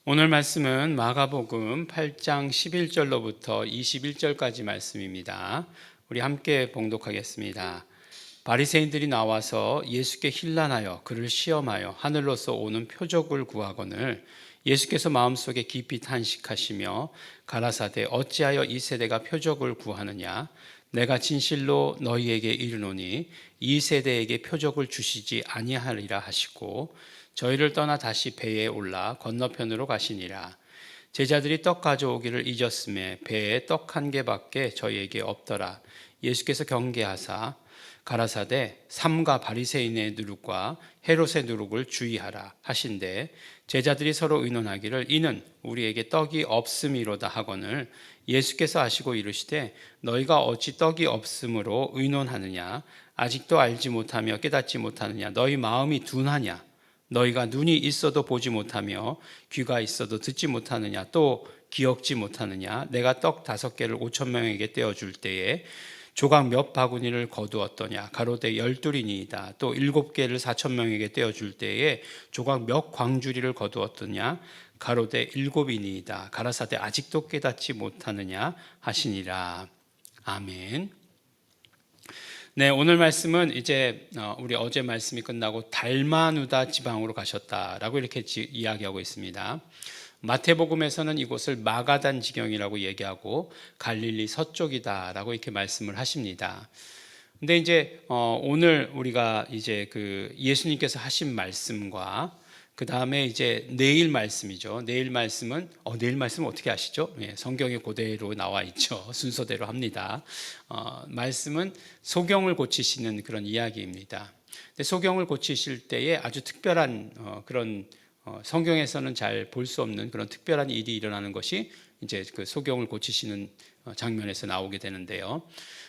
오늘 말씀은 마가복음 8장 11절로부터 21절까지 말씀입니다. 우리 함께 봉독하겠습니다. 바리새인들이 나와서 예수께 힐난하여 그를 시험하여 하늘로서 오는 표적을 구하거늘 예수께서 마음속에 깊이 탄식하시며 가라사대 어찌하여 이 세대가 표적을 구하느냐 내가 진실로 너희에게 이르노니 이 세대에게 표적을 주시지 아니하리라 하시고 저희를 떠나 다시 배에 올라 건너편으로 가시니라. 제자들이 떡 가져오기를 잊었음에 배에 떡 한 개밖에 저희에게 없더라. 예수께서 경계하사 가라사대 삼가 바리새인의 누룩과 헤롯의 누룩을 주의하라 하신대 제자들이 서로 의논하기를 이는 우리에게 떡이 없음이로다 하거늘 예수께서 아시고 이르시되 너희가 어찌 떡이 없음으로 의논하느냐 아직도 알지 못하며 깨닫지 못하느냐 너희 마음이 둔하냐 너희가 눈이 있어도 보지 못하며 귀가 있어도 듣지 못하느냐 또 기억지 못하느냐 내가 떡 5개를 5,000명에게 떼어줄 때에 조각 몇 바구니를 거두었더냐 가로되 12이니이다 또 7개를 4,000명에게 떼어줄 때에 조각 몇 광주리를 거두었더냐 가로되 7이니이다 가라사대 아직도 깨닫지 못하느냐 하시니라. 아멘. 네, 오늘 말씀은 이제 우리 어제 말씀이 끝나고 달마누다 지방으로 가셨다라고 이렇게 이야기하고 있습니다. 마태복음에서는 이곳을 마가단 지경이라고 얘기하고 갈릴리 서쪽이다라고 이렇게 말씀을 하십니다. 근데 이제 오늘 우리가 이제 그 예수님께서 하신 말씀과 그 다음에 이제 내일 말씀이죠. 내일 말씀은 어떻게 아시죠? 예, 성경에 그대로 나와 있죠. 순서대로 합니다. 말씀은 소경을 고치시는 그런 이야기입니다. 근데 소경을 고치실 때에 아주 특별한 그런 성경에서는 잘 볼 수 없는 그런 특별한 일이 일어나는 것이 이제 그 소경을 고치시는 장면에서 나오게 되는데요.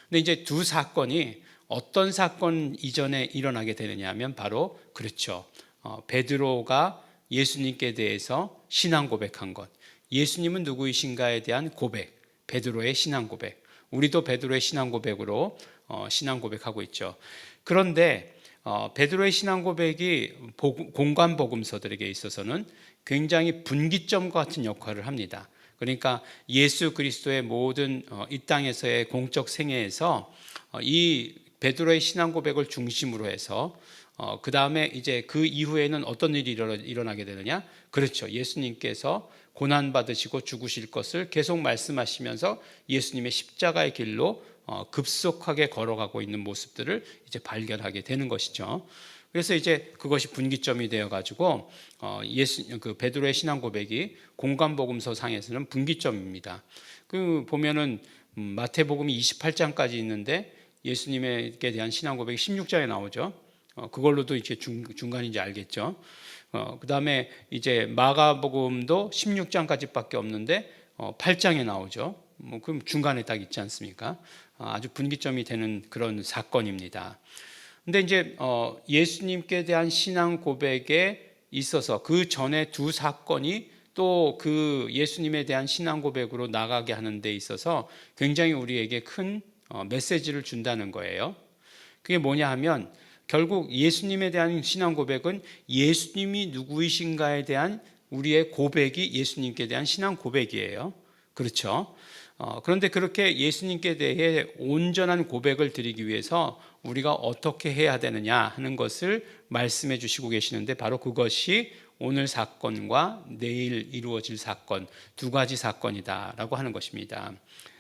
근데 이제 두 사건이 어떤 사건 이전에 일어나게 되느냐 하면 바로 그렇죠. 베드로가 예수님께 대해서 신앙 고백한 것, 예수님은 누구이신가에 대한 고백, 베드로의 신앙 고백. 우리도 베드로의 신앙 고백으로 신앙 고백하고 있죠. 그런데 베드로의 신앙 고백이 공관 복음서들에게 있어서는 굉장히 분기점 같은 역할을 합니다. 그러니까 예수 그리스도의 모든 이 땅에서의 공적 생애에서 이 베드로의 신앙 고백을 중심으로 해서 그 다음에 이제 그 이후에는 어떤 일이 일어나게 되느냐? 그렇죠. 예수님께서 고난받으시고 죽으실 것을 계속 말씀하시면서 예수님의 십자가의 길로 급속하게 걸어가고 있는 모습들을 이제 발견하게 되는 것이죠. 그래서 이제 그것이 분기점이 되어가지고 그 베드로의 신앙 고백이 공관복음서 상에서는 분기점입니다. 그 보면은 마태복음이 28장까지 있는데 예수님에게 대한 신앙 고백이 16장에 나오죠. 그걸로도 이제 중간인지 알겠죠. 그 다음에 이제 마가복음도 16장까지밖에 없는데 8장에 나오죠. 그럼 중간에 딱 있지 않습니까? 아주 분기점이 되는 그런 사건입니다. 근데 이제 예수님께 대한 신앙 고백에 있어서 그 전에 두 사건이 또 그 예수님에 대한 신앙 고백으로 나가게 하는 데 있어서 굉장히 우리에게 큰 메시지를 준다는 거예요. 그게 뭐냐 하면 결국 예수님에 대한 신앙 고백은 예수님이 누구이신가에 대한 우리의 고백이 예수님께 대한 신앙 고백이에요. 그렇죠? 그런데 그렇게 예수님께 대해 온전한 고백을 드리기 위해서 우리가 어떻게 해야 되느냐 하는 것을 말씀해 주시고 계시는데 바로 그것이 오늘 사건과 내일 이루어질 사건, 두 가지 사건이다라고 하는 것입니다.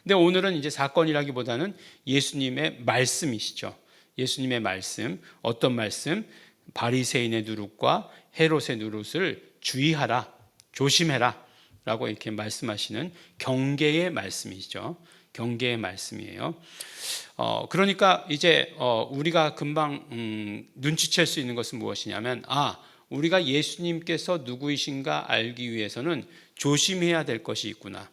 근데 오늘은 이제 사건이라기보다는 예수님의 말씀이시죠. 예수님의 말씀, 어떤 말씀? 바리새인의 누룩과 헤롯의 누룩을 주의하라, 조심해라 라고 이렇게 말씀하시는 경계의 말씀이죠. 경계의 말씀이에요. 그러니까 이제 우리가 금방 눈치챌 수 있는 것은 무엇이냐면 우리가 예수님께서 누구이신가 알기 위해서는 조심해야 될 것이 있구나.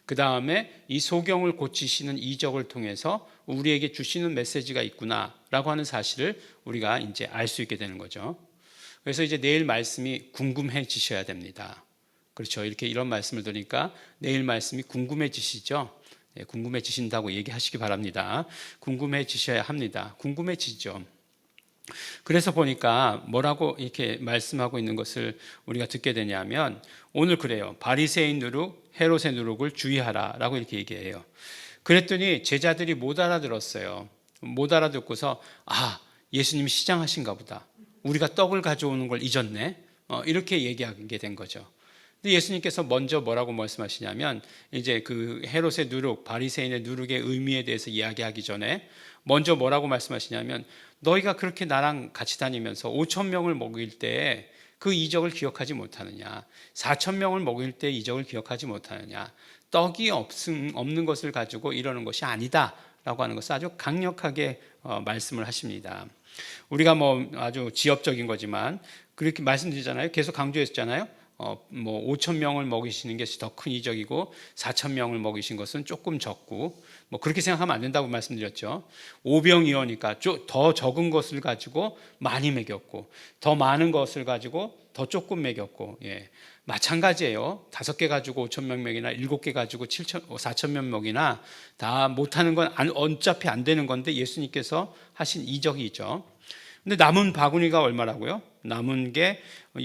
그 다음에 이 소경을 고치시는 이적을 통해서 우리에게 주시는 메시지가 있구나라고 하는 사실을 우리가 이제 알 수 있게 되는 거죠. 그래서 이제 내일 말씀이 궁금해지셔야 됩니다. 그렇죠. 이렇게 이런 말씀을 들으니까 내일 말씀이 궁금해지시죠. 네, 궁금해지신다고 얘기하시기 바랍니다. 궁금해지셔야 합니다. 궁금해지죠. 그래서 보니까 뭐라고 이렇게 말씀하고 있는 것을 우리가 듣게 되냐면 오늘 그래요. 바리새인 누룩, 헤롯의 누룩을 주의하라라고 이렇게 얘기해요. 그랬더니 제자들이 못 알아들었어요. 못 알아듣고서 예수님 시장하신가 보다. 우리가 떡을 가져오는 걸 잊었네. 이렇게 얘기하게 된 거죠. 근데 예수님께서 먼저 뭐라고 말씀하시냐면 이제 그 헤롯의 누룩, 바리새인의 누룩의 의미에 대해서 이야기하기 전에 먼저 뭐라고 말씀하시냐면 너희가 그렇게 나랑 같이 다니면서 5천 명을 먹일 때 그 이적을 기억하지 못하느냐, 4천 명을 먹일 때 이적을 기억하지 못하느냐, 떡이 없는 것을 가지고 이러는 것이 아니다 라고 하는 것을 아주 강력하게 말씀을 하십니다. 우리가 뭐 아주 지엽적인 거지만 그렇게 말씀드리잖아요. 계속 강조했잖아요. 5천 명을 먹이시는 것이 더 큰 이적이고 4천 명을 먹이신 것은 조금 적고 뭐 그렇게 생각하면 안 된다고 말씀드렸죠. 오병이어니까 더 적은 것을 가지고 많이 먹였고 더 많은 것을 가지고 더 조금 먹였고, 마찬가지예요. 5개 가지고 5천 명 먹이나 7개 가지고 4천 명 먹이나 다 못하는 건 어차피 안 되는 건데 예수님께서 하신 이적이 있죠. 근데 남은 바구니가 얼마라고요? 남은 게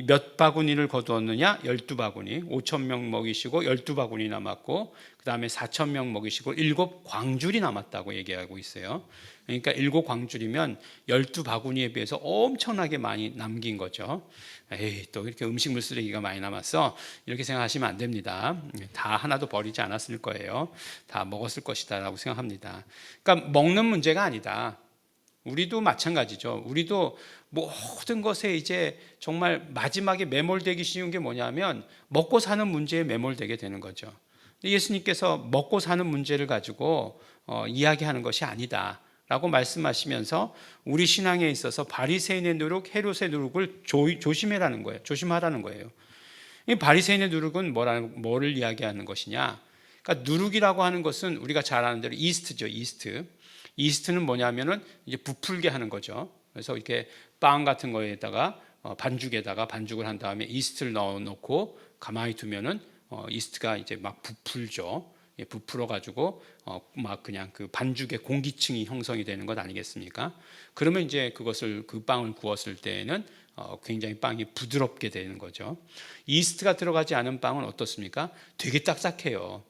몇 바구니를 거두었느냐? 12바구니. 5천 명 먹이시고 12바구니 남았고 그 다음에 4천 명 먹이시고 7광줄이 남았다고 얘기하고 있어요. 그러니까 7광줄이면 12바구니에 비해서 엄청나게 많이 남긴 거죠. 또 이렇게 음식물 쓰레기가 많이 남았어. 이렇게 생각하시면 안 됩니다. 다 하나도 버리지 않았을 거예요. 다 먹었을 것이다 라고 생각합니다. 그러니까 먹는 문제가 아니다. 우리도 마찬가지죠. 우리도 모든 것에 이제 정말 마지막에 매몰되기 쉬운 게 뭐냐면 먹고 사는 문제에 매몰되게 되는 거죠. 예수님께서 먹고 사는 문제를 가지고 이야기하는 것이 아니다 라고 말씀하시면서 우리 신앙에 있어서 바리새인의 누룩, 헤롯의 누룩을 조심하라는 거예요. 조심하라는 거예요. 이 바리새인의 누룩은 뭐를 이야기하는 것이냐? 그러니까 누룩이라고 하는 것은 우리가 잘 아는 대로 이스트죠. 이스트는 뭐냐면은 이제 부풀게 하는 거죠. 그래서 이렇게 빵 같은 거에다가 반죽을 한 다음에 이스트를 넣어놓고 가만히 두면은 이스트가 이제 막 부풀죠. 부풀어 가지고 막 그냥 그 반죽의 공기층이 형성이 되는 것 아니겠습니까? 그러면 이제 그 빵을 구웠을 때에는 굉장히 빵이 부드럽게 되는 거죠. 이스트가 들어가지 않은 빵은 어떻습니까? 되게 딱딱해요.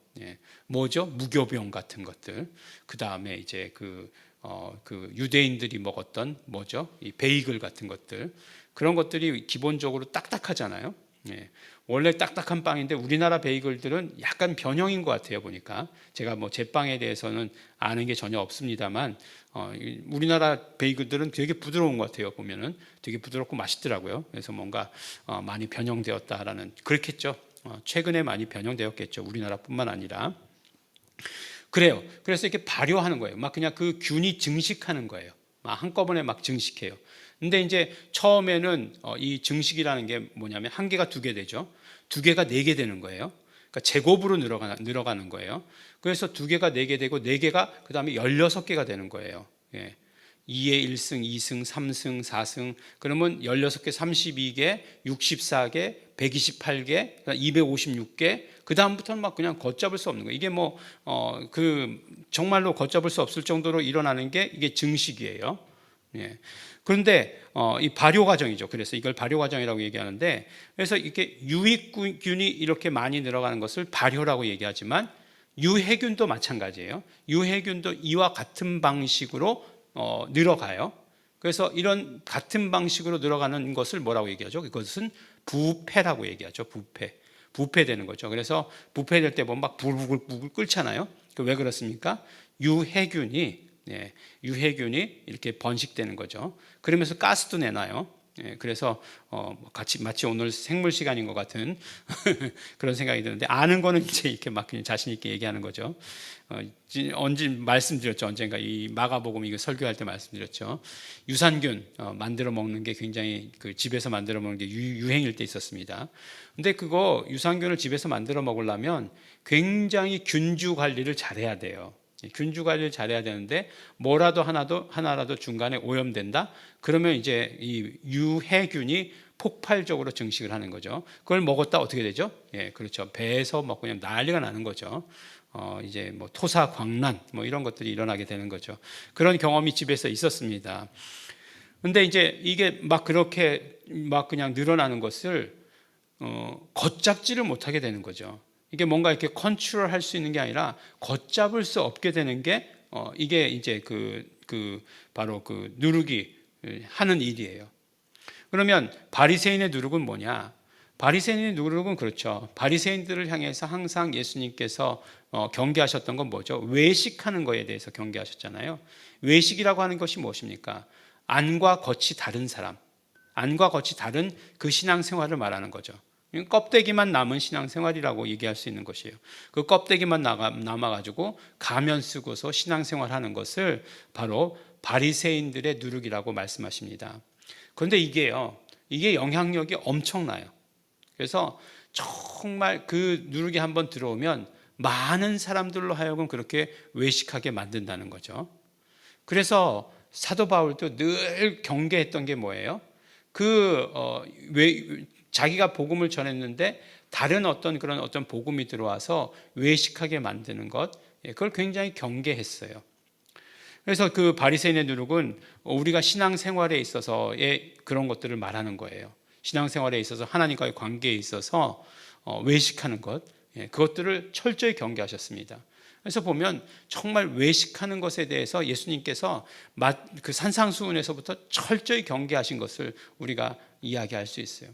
뭐죠? 무교병 같은 것들. 그 다음에 이제 그 유대인들이 먹었던 뭐죠? 이 베이글 같은 것들. 그런 것들이 기본적으로 딱딱하잖아요. 원래 딱딱한 빵인데 우리나라 베이글들은 약간 변형인 것 같아요. 보니까 제가 뭐 제 빵에 대해서는 아는 게 전혀 없습니다만 우리나라 베이글들은 되게 부드러운 것 같아요. 보면은 되게 부드럽고 맛있더라고요. 그래서 뭔가 많이 변형되었다라는 그렇겠죠. 최근에 많이 변형되었겠죠. 우리나라뿐만 아니라. 그래요. 그래서 이렇게 발효하는 거예요. 막 그냥 그 균이 증식하는 거예요. 막 한꺼번에 막 증식해요. 근데 이제 처음에는 이 증식이라는 게 뭐냐면 한 개가 2개 되죠. 2개가 4개 되는 거예요. 그러니까 제곱으로 늘어가는 거예요. 그래서 2개가 4개 되고 4개가 그 다음에 16개가 되는 거예요. 2의 1승, 2승, 3승, 4승 그러면 16개, 32개, 64개, 128개, 256개 그 다음부터는 막 그냥 걷잡을 수 없는 거예요. 이게 정말로 걷잡을 수 없을 정도로 일어나는 게 이게 증식이에요. 그런데 이 발효 과정이죠. 그래서 이걸 발효 과정이라고 얘기하는데 그래서 이렇게 유익균이 이렇게 많이 늘어가는 것을 발효라고 얘기하지만 유해균도 마찬가지예요. 유해균도 이와 같은 방식으로 늘어가요. 그래서 이런 같은 방식으로 늘어가는 것을 뭐라고 얘기하죠? 그것은 부패라고 얘기하죠. 부패되는 거죠. 그래서 부패될 때 보면 막 부글부글 끓잖아요. 왜 그렇습니까? 유해균이 이렇게 번식되는 거죠. 그러면서 가스도 내놔요. 그래서 마치 오늘 생물 시간인 것 같은 그런 생각이 드는데 아는 거는 이제 이렇게 막 그냥 자신 있게 얘기하는 거죠. 언젠가 이 마가복음 이거 설교할 때 말씀드렸죠. 유산균 만들어 먹는 게 굉장히 집에서 만들어 먹는 게 유행일 때 있었습니다. 근데 그거 유산균을 집에서 만들어 먹으려면 굉장히 균주 관리를 잘해야 돼요. 균주 관리를 잘해야 되는데 뭐라도 하나라도 중간에 오염된다? 그러면 이제 이 유해균이 폭발적으로 증식을 하는 거죠. 그걸 먹었다 어떻게 되죠? 그렇죠. 배에서 뭐 그냥 난리가 나는 거죠. 이제 뭐 토사광난 뭐 이런 것들이 일어나게 되는 거죠. 그런 경험이 집에서 있었습니다. 근데 이제 이게 막 그렇게 막 그냥 늘어나는 것을 걷잡지를 못하게 되는 거죠. 이게 뭔가 이렇게 컨트롤할 수 있는 게 아니라 걷잡을 수 없게 되는 게 이게 이제 바로 그 누룩이 하는 일이에요. 그러면 바리새인의 누룩은 뭐냐? 바리새인의 누룩은 그렇죠. 바리새인들을 향해서 항상 예수님께서 경계하셨던 건 뭐죠? 외식하는 거에 대해서 경계하셨잖아요. 외식이라고 하는 것이 무엇입니까? 안과 겉이 다른 사람, 안과 겉이 다른 그 신앙생활을 말하는 거죠. 껍데기만 남은 신앙생활이라고 얘기할 수 있는 것이에요. 그 껍데기만 남아가지고 가면 쓰고서 신앙생활하는 것을 바로 바리새인들의 누룩이라고 말씀하십니다. 그런데 이게 영향력이 엄청나요. 그래서 정말 그 누룩이 한번 들어오면 많은 사람들로 하여금 그렇게 외식하게 만든다는 거죠. 그래서 사도 바울도 늘 경계했던 게 뭐예요? 자기가 복음을 전했는데 다른 그런 복음이 들어와서 외식하게 만드는 것, 그걸 굉장히 경계했어요. 그래서 그 바리새인의 누룩은 우리가 신앙생활에 있어서의 그런 것들을 말하는 거예요. 신앙생활에 있어서 하나님과의 관계에 있어서 외식하는 것, 그것들을 철저히 경계하셨습니다. 그래서 보면 정말 외식하는 것에 대해서 예수님께서 그 산상수훈에서부터 철저히 경계하신 것을 우리가 이야기할 수 있어요.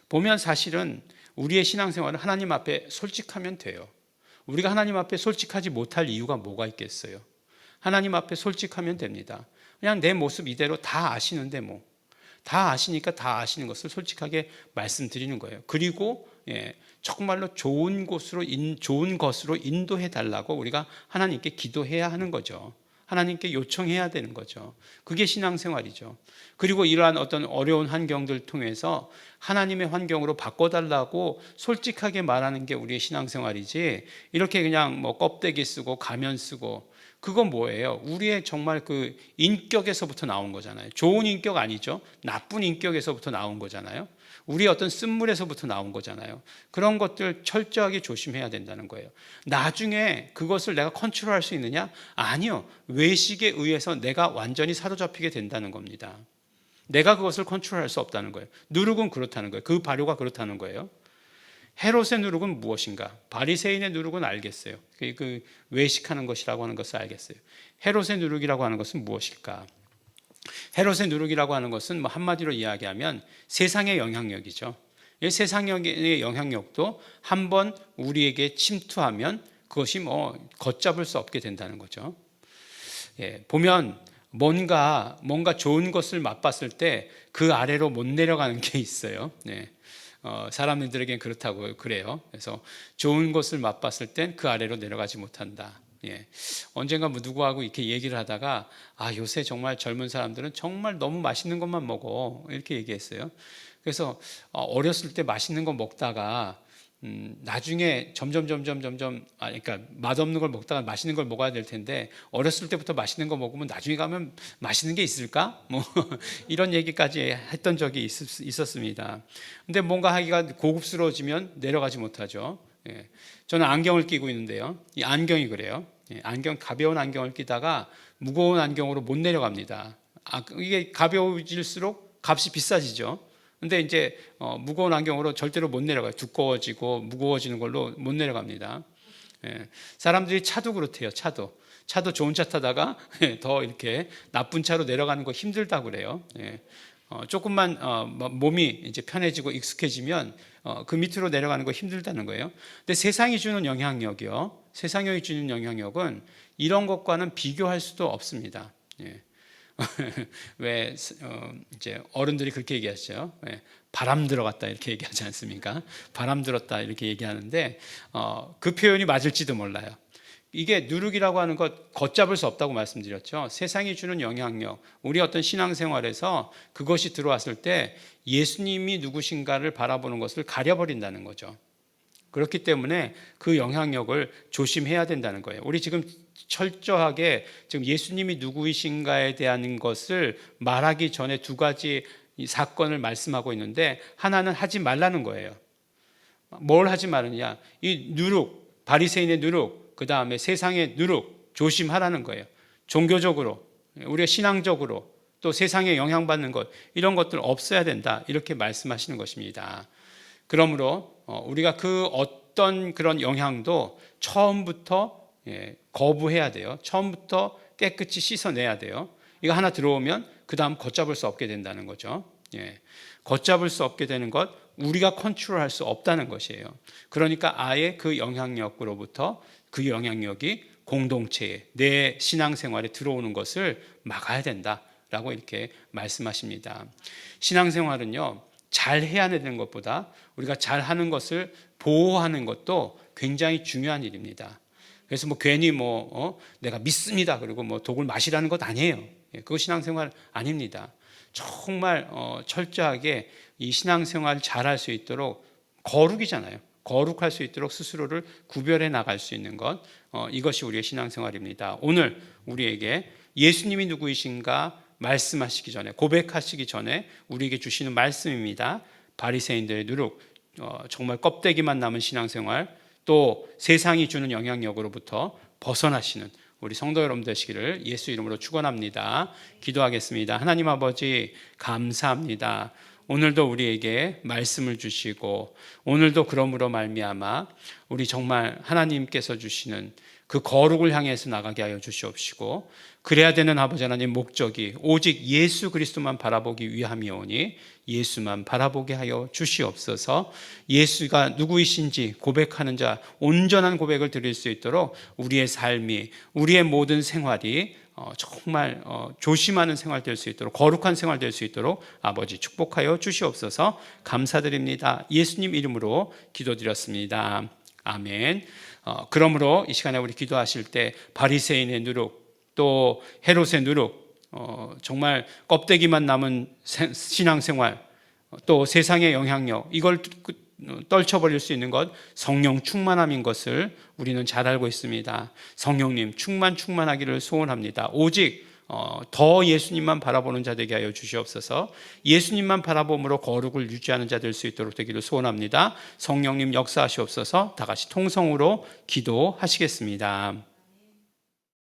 보면 사실은 우리의 신앙생활은 하나님 앞에 솔직하면 돼요. 우리가 하나님 앞에 솔직하지 못할 이유가 뭐가 있겠어요? 하나님 앞에 솔직하면 됩니다. 그냥 내 모습 이대로 다 아시는데 다 아시니까 다 아시는 것을 솔직하게 말씀드리는 거예요. 그리고 정말로 좋은 것으로 인도해 달라고 우리가 하나님께 기도해야 하는 거죠. 하나님께 요청해야 되는 거죠. 그게 신앙생활이죠. 그리고 이러한 어떤 어려운 환경들 통해서 하나님의 환경으로 바꿔달라고 솔직하게 말하는 게 우리의 신앙생활이지, 이렇게 그냥 껍데기 쓰고 가면 쓰고, 그건 뭐예요? 우리의 정말 그 인격에서부터 나온 거잖아요. 좋은 인격 아니죠. 나쁜 인격에서부터 나온 거잖아요. 우리의 어떤 쓴물에서부터 나온 거잖아요. 그런 것들 철저하게 조심해야 된다는 거예요. 나중에 그것을 내가 컨트롤할 수 있느냐? 아니요. 외식에 의해서 내가 완전히 사로잡히게 된다는 겁니다. 내가 그것을 컨트롤할 수 없다는 거예요. 누룩은 그렇다는 거예요. 그 발효가 그렇다는 거예요. 헤롯의 누룩은 무엇인가? 바리새인의 누룩은 알겠어요. 그 외식하는 것이라고 하는 것을 알겠어요. 헤롯의 누룩이라고 하는 것은 무엇일까? 헤롯의 누룩이라고 하는 것은 한마디로 이야기하면 세상의 영향력이죠. 이 세상의 영향력도 한번 우리에게 침투하면 그것이 걷잡을 수 없게 된다는 거죠. 보면 뭔가 좋은 것을 맛봤을 때 그 아래로 못 내려가는 게 있어요. 사람들에게는 그렇다고 그래요. 그래서 좋은 것을 맛봤을 땐 그 아래로 내려가지 못한다. 언젠가 누구하고 이렇게 얘기를 하다가 요새 정말 젊은 사람들은 정말 너무 맛있는 것만 먹어, 이렇게 얘기했어요. 그래서 어렸을 때 맛있는 거 먹다가 나중에 점점 그러니까 맛없는 걸 먹다가 맛있는 걸 먹어야 될 텐데, 어렸을 때부터 맛있는 거 먹으면 나중에 가면 맛있는 게 있을까? 이런 얘기까지 했던 적이 있었습니다. 근데 뭔가 하기가 고급스러워지면 내려가지 못하죠. 저는 안경을 끼고 있는데요. 이 안경이 그래요. 가벼운 안경을 끼다가 무거운 안경으로 못 내려갑니다. 이게 가벼워질수록 값이 비싸지죠. 근데 이제 무거운 안경으로 절대로 못 내려가요. 두꺼워지고 무거워지는 걸로 못 내려갑니다. 사람들이 차도 그렇대요. 차도 좋은 차 타다가 더 이렇게 나쁜 차로 내려가는 거 힘들다고 그래요. 조금만 몸이 이제 편해지고 익숙해지면 그 밑으로 내려가는 거 힘들다는 거예요. 근데 세상이 주는 영향력은 이런 것과는 비교할 수도 없습니다. 왜 이제 어른들이 그렇게 얘기하죠. 바람 들어갔다 이렇게 얘기하지 않습니까? 바람 들었다 이렇게 얘기하는데 그 표현이 맞을지도 몰라요. 이게 누룩이라고 하는 것 걷잡을 수 없다고 말씀드렸죠. 세상이 주는 영향력, 우리 어떤 신앙생활에서 그것이 들어왔을 때 예수님이 누구신가를 바라보는 것을 가려버린다는 거죠. 그렇기 때문에 그 영향력을 조심해야 된다는 거예요. 우리 지금 철저하게 지금 예수님이 누구이신가에 대한 것을 말하기 전에 두 가지 사건을 말씀하고 있는데, 하나는 하지 말라는 거예요. 뭘 하지 말느냐? 이 누룩, 바리새인의 누룩, 그 다음에 세상의 누룩 조심하라는 거예요. 종교적으로, 우리가 신앙적으로 또 세상에 영향받는 것, 이런 것들 없어야 된다, 이렇게 말씀하시는 것입니다. 그러므로 우리가 그 어떤 그런 영향도 처음부터 거부해야 돼요. 처음부터 깨끗이 씻어내야 돼요. 이거 하나 들어오면 그 다음 걷잡을 수 없게 된다는 거죠. 걷잡을 수 없게 되는 것, 우리가 컨트롤할 수 없다는 것이에요. 그러니까 아예 그 영향력으로부터 그 영향력이 공동체에, 내 신앙생활에 들어오는 것을 막아야 된다라고 이렇게 말씀하십니다. 신앙생활은요, 잘 해야 되는 것보다 우리가 잘하는 것을 보호하는 것도 굉장히 중요한 일입니다. 그래서 괜히 내가 믿습니다, 그리고 독을 마시라는 것 아니에요. 그거 신앙생활 아닙니다. 정말 철저하게 이 신앙생활 잘할 수 있도록, 거룩이잖아요. 거룩할 수 있도록 스스로를 구별해 나갈 수 있는 것, 이것이 우리의 신앙생활입니다. 오늘 우리에게 예수님이 누구이신가 말씀하시기 전에, 고백하시기 전에 우리에게 주시는 말씀입니다. 바리새인들의 누룩, 정말 껍데기만 남은 신앙생활, 또 세상이 주는 영향력으로부터 벗어나시는 우리 성도 여러분 되시기를 예수 이름으로 축원합니다. 기도하겠습니다. 하나님 아버지, 감사합니다. 오늘도 우리에게 말씀을 주시고, 오늘도 그러므로 말미암아 우리 정말 하나님께서 주시는 그 거룩을 향해서 나가게 하여 주시옵시고, 그래야 되는 아버지 하나님 목적이 오직 예수 그리스도만 바라보기 위함이오니 예수만 바라보게 하여 주시옵소서. 예수가 누구이신지 고백하는 자, 온전한 고백을 드릴 수 있도록 우리의 삶이, 우리의 모든 생활이 정말 조심하는 생활 될 수 있도록, 거룩한 생활 될 수 있도록 아버지 축복하여 주시옵소서. 감사드립니다. 예수님 이름으로 기도드렸습니다. 아멘. 그러므로 이 시간에 우리 기도하실 때 바리새인의 누룩, 또 헤롯의 누룩, 정말 껍데기만 남은 신앙생활, 또 세상의 영향력, 이걸 떨쳐버릴 수 있는 것, 성령 충만함인 것을 우리는 잘 알고 있습니다. 성령님 충만하기를 소원합니다. 오직 더 예수님만 바라보는 자 되게 하여 주시옵소서. 예수님만 바라봄으로 거룩을 유지하는 자 될 수 있도록 되기를 소원합니다. 성령님 역사하시옵소서. 다 같이 통성으로 기도하시겠습니다.